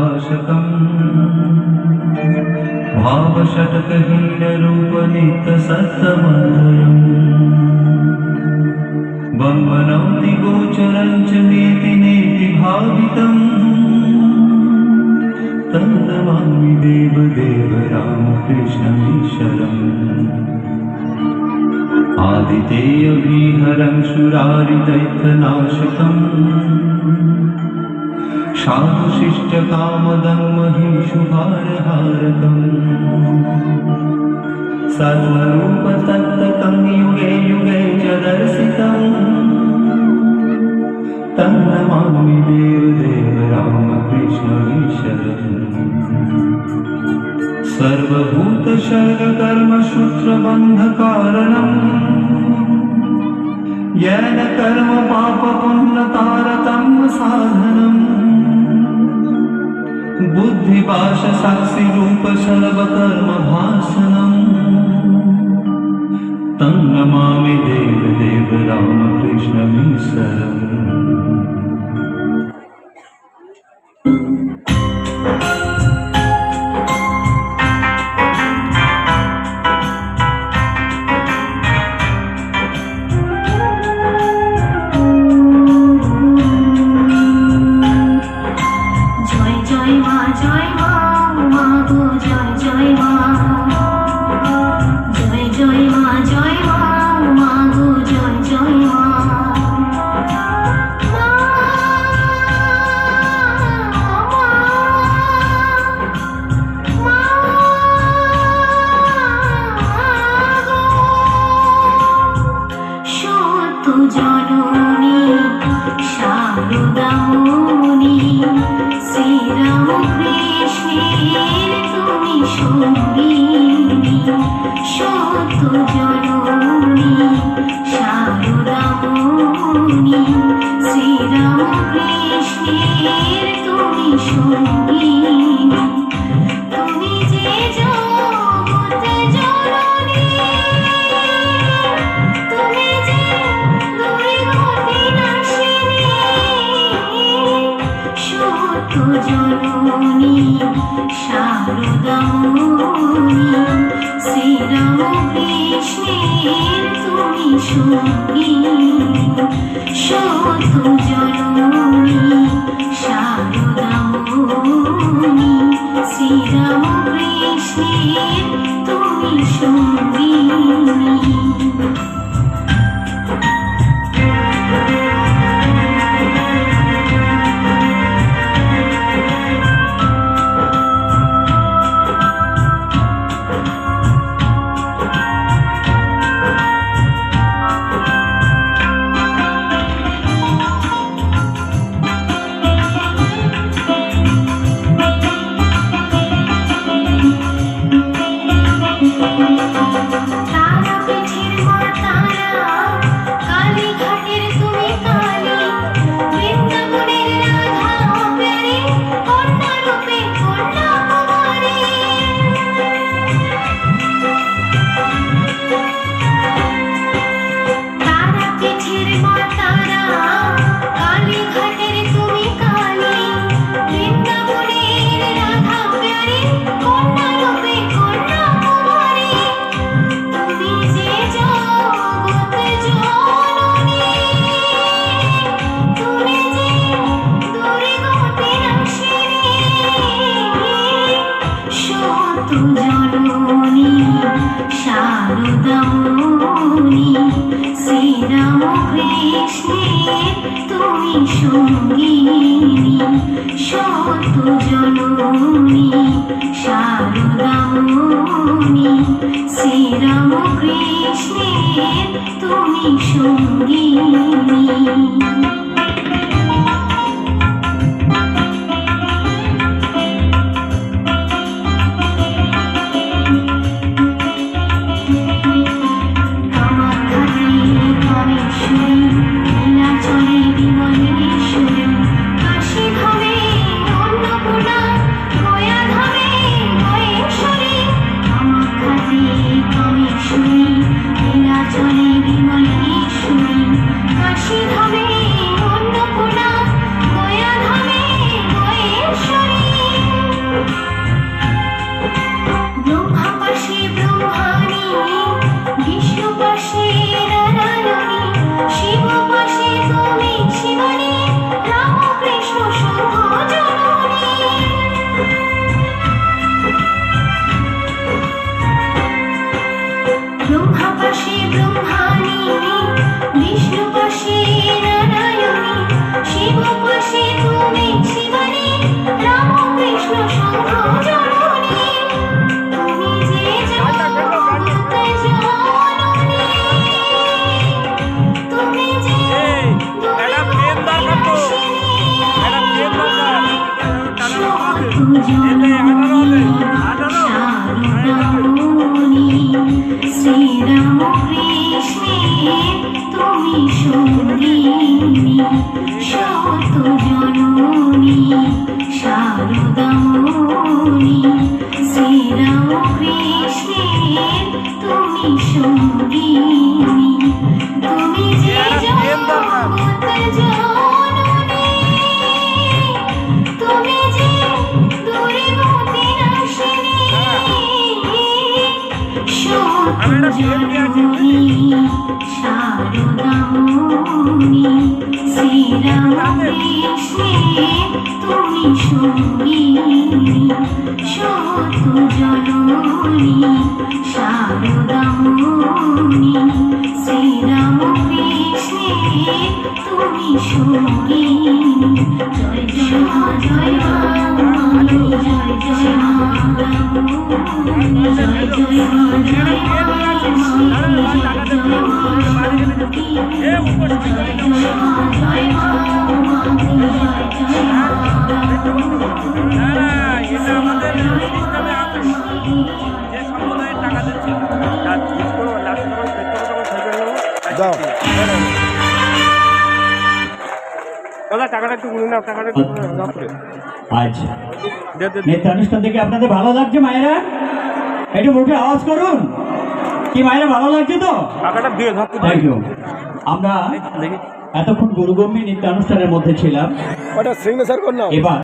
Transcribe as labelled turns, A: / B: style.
A: भाषकम् भावषट्कहीनरूपनित्यसत्तमन्त्रम् वन्वनौति गोचरं च नेति नेति भावितम् तन्नमामि देवदेव रामकृष्णमीश्वरम् आदितेयभीहरं सुरारिदैत्यनाशकम् साधुशिष्टकामदं महिषुभारहारकम् सर्वरूपतत्त्वं युगे युगे च दर्शितम् तन्नमामि देवदेव रामकृष्णमीश्वरम् सर्वभूतशर्गकर्मसूत्रबन्धकारणम् येन कर्म पापपुण्यतारतम्य साधनम् बुद्धिभाषसाक्षिरूप सर्वकर्मभासनम् तं नमामि देवदेव रामकृष्णमीश्वरम्।
B: কাশী ধামে জননী শারদামণি শ্রীরাম কৃষ্ণের তুমি সঙ্গিনী শত জননী শারদামণি শ্রীরাম কৃষ্ণের তুমি সঙ্গিনী তুমি যে জগৎ জননী তুমি যে দুর্গতি নাশিনী শত জননী শারদামণি শ্রীরাম কৃষ্ণের তুমি সঙ্গিনী শত জননী শারদামণি শ্রীরাম কৃষ্ণের তুমি সঙ্গিনী জয় জয় মা জয় মা জয় জয় মা জয় জয় মা জয় মা
C: টাকাটা একটু গুনে নাও, টাকাটা একটু গুনে নাও।
D: আচ্ছা নৃত্যানুষ্ঠান থেকে আপনাদের ভালো লাগছে মায়েরা? একটু মুখে আওয়াজ করুন। কি মায়েরা ভালো লাগছে তো?
C: টাকাটা দিয়ে ধর।
D: Thank you. আমরা এতক্ষণ গুরুগম্ভীর নৃত্যানুষ্ঠানের মধ্যে ছিলাম।
C: ওটা সিগনেচার কর নাও।
D: এবার